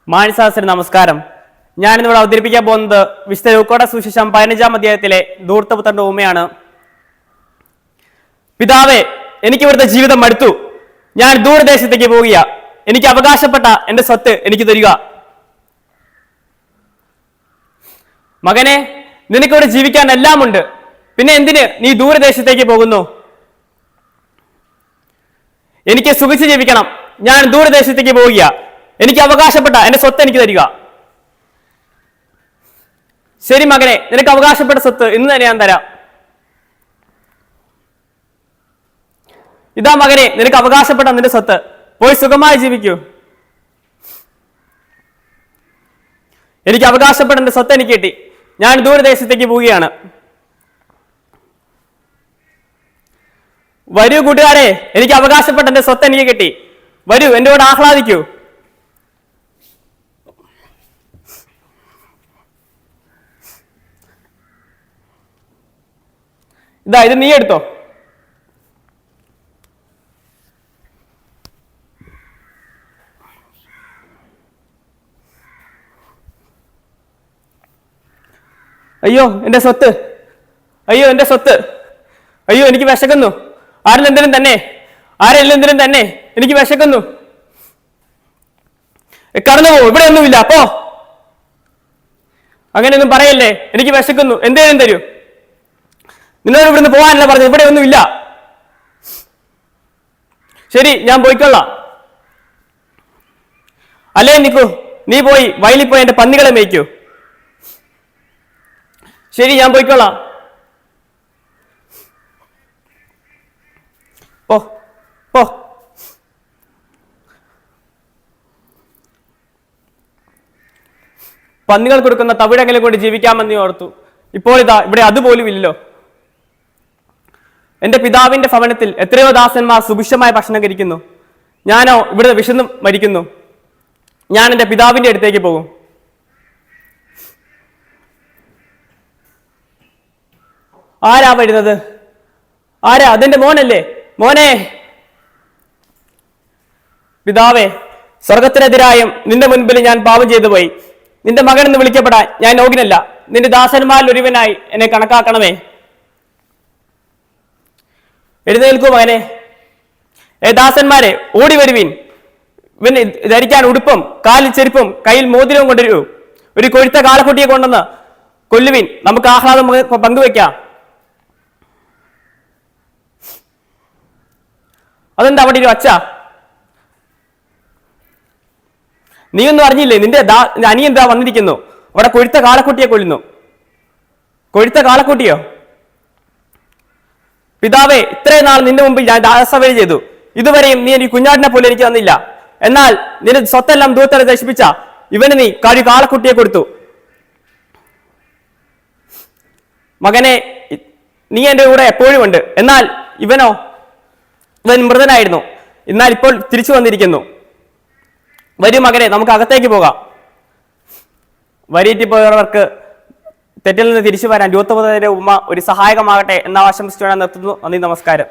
മാണിസാസിന് നമസ്കാരം. ഞാനിന്നിവിടെ അവതരിപ്പിക്കാൻ പോകുന്നത് വിശുദ്ധ ലൂക്കോയുടെ സുവിശേഷം 15-ാം അധ്യായത്തിലെ ധൂർത്തപുത്രന്റെ ഉപമയാണ്. പിതാവേ, എനിക്ക് ഇവിടുത്തെ ജീവിതം മടുത്തു. ഞാൻ ദൂരദേശത്തേക്ക് പോവുക. എനിക്ക് അവകാശപ്പെട്ട എന്റെ സ്വത്ത് എനിക്ക് തരിക. മകനെ, നിനക്കിവിടെ ജീവിക്കാൻ എല്ലാം ഉണ്ട്. പിന്നെ എന്തിന് നീ ദൂരദേശത്തേക്ക് പോകുന്നു? എനിക്ക് സുഖിച്ച് ജീവിക്കണം. ഞാൻ ദൂരദേശത്തേക്ക് പോവുക. എനിക്ക് അവകാശപ്പെട്ട എന്റെ സ്വത്ത് എനിക്ക് തരിക. ശരി മകനെ, നിനക്ക് അവകാശപ്പെട്ട സ്വത്ത് ഇന്ന് തന്നെ ഞാൻ തരാം. ഇതാ മകനെ, നിനക്ക് അവകാശപ്പെട്ട നിന്റെ സ്വത്ത്. പോയി സുഖമായി ജീവിക്കൂ. എനിക്ക് അവകാശപ്പെട്ട എന്റെ സ്വത്ത് എനിക്ക് കിട്ടി. ഞാൻ ദൂരദേശത്തേക്ക് പോവുകയാണ്. വരൂ കൂട്ടുകാരെ, എനിക്ക് അവകാശപ്പെട്ട എന്റെ സ്വത്ത് എനിക്ക് കിട്ടി. വരൂ, എന്റെ കൂടെ ആഹ്ലാദിക്കൂ. ഇത് നീ എടുത്തോ. അയ്യോ എന്റെ സ്വത്ത്, അയ്യോ എന്റെ സ്വത്ത്, അയ്യോ എനിക്ക് വിശക്കുന്നു. ആരെന്തിനും തന്നെ, ആരെല്ലെന്തിനും തന്നെ എനിക്ക് വിശക്കുന്നു. കടന്നു പോ, ഇവിടെ ഒന്നുമില്ല, പോ. അങ്ങനെയൊന്നും പറയല്ലേ, എനിക്ക് വിശക്കുന്നു, എന്തേലും തരൂ. നിന്നോട് ഇവിടുന്ന് പോകാനല്ല പറഞ്ഞു, ഇവിടെ ഒന്നുമില്ല. ശരി, ഞാൻ പോയിക്കൊള്ളാം. അല്ലേ നിക്കൂ, നീ പോയി വയലിൽ പോയി എന്റെ പന്നികളെ മേയ്ക്കൂ. ശരി, ഞാൻ പോയിക്കൊള്ളാം. പോ പോ. പന്നികൾ കൊടുക്കുന്ന തവിടെങ്കിലും കൊണ്ട് ജീവിക്കാമെന്ന് ഓർത്തു. ഇപ്പോൾ ഇതാ ഇവിടെ അതുപോലും ഇല്ലല്ലോ. എന്റെ പിതാവിന്റെ ഭവനത്തിൽ എത്രയോ ദാസന്മാർ സുഭിക്ഷമായ ഭക്ഷണം കഴിക്കുന്നു. ഞാനോ ഇവിടെ വിശന്ന് മരിക്കുന്നു. ഞാൻ എന്റെ പിതാവിന്റെ അടുത്തേക്ക് പോകും. ആരാ വരുന്നത്? ആരാ? അതെന്റെ മോനല്ലേ? മോനെ. പിതാവേ, സ്വർഗത്തിനെതിരായും നിന്റെ മുൻപിൽ ഞാൻ പാപം ചെയ്തു പോയി. നിന്റെ മകൻ എന്ന് വിളിക്കപ്പെടാൻ ഞാൻ യോഗ്യനല്ല. നിന്റെ ദാസന്മാരിൽ ഒരുവനായി എന്നെ കണക്കാക്കണമേ. എഴുന്നേൽക്കൂ മകനെ. ദാസന്മാരെ, ഓടി വരുവീൻ. ഇവന് ധരിക്കാൻ ഉടുപ്പും കാലിൽ ചെരുപ്പും കയ്യിൽ മോതിരവും കൊണ്ടുവരൂ. ഒരു കൊഴുത്ത കാളക്കുട്ടിയെ കൊണ്ടുവന്ന് കൊല്ലുവീൻ. നമുക്ക് ആഹ്ലാദം പങ്കുവെക്കാം. അതെന്താ അവിടെ ഒരു ഒച്ച? നീയൊന്നും അറിഞ്ഞില്ലേ? നിന്റെ അനിയന്താ വന്നിരിക്കുന്നു. അവിടെ കൊഴുത്ത കാളക്കുട്ടിയെ കൊല്ലുന്നു. കൊഴുത്ത കാളക്കുട്ടിയോ? പിതാവേ, ഇത്രയും നാൾ നിന്റെ മുമ്പിൽ ഞാൻ ദാസവേല ചെയ്തു. ഇതുവരെയും നീ എനിക്ക് കുഞ്ഞാടിനെ പോലെ എനിക്ക് തന്നില്ല. എന്നാൽ നിന്റെ സ്വത്തെല്ലാം ദൂരത്തെ നശിപ്പിച്ച ഇവന് നീ കാളക്കുട്ടിയെ കൊടുത്തു. മകനെ, നീ എന്റെ കൂടെ എപ്പോഴും ഉണ്ട്. എന്നാൽ ഇവൻ മൃതനായിരുന്നു. എന്നാൽ ഇപ്പോൾ തിരിച്ചു വന്നിരിക്കുന്നു. വരൂ മകനെ, നമുക്ക് അകത്തേക്ക് പോകാം. വരിയിട്ട് പോയവർക്ക് തെറ്റിൽ നിന്ന് തിരിച്ചു വരാൻ ധൂർത്തപുത്രന്റെ ഉപമ ഒരു സഹായകമാകട്ടെ എന്ന ആശംസിച്ചുകൊണ്ട് നിർത്തുന്നു. നന്ദി, നമസ്കാരം.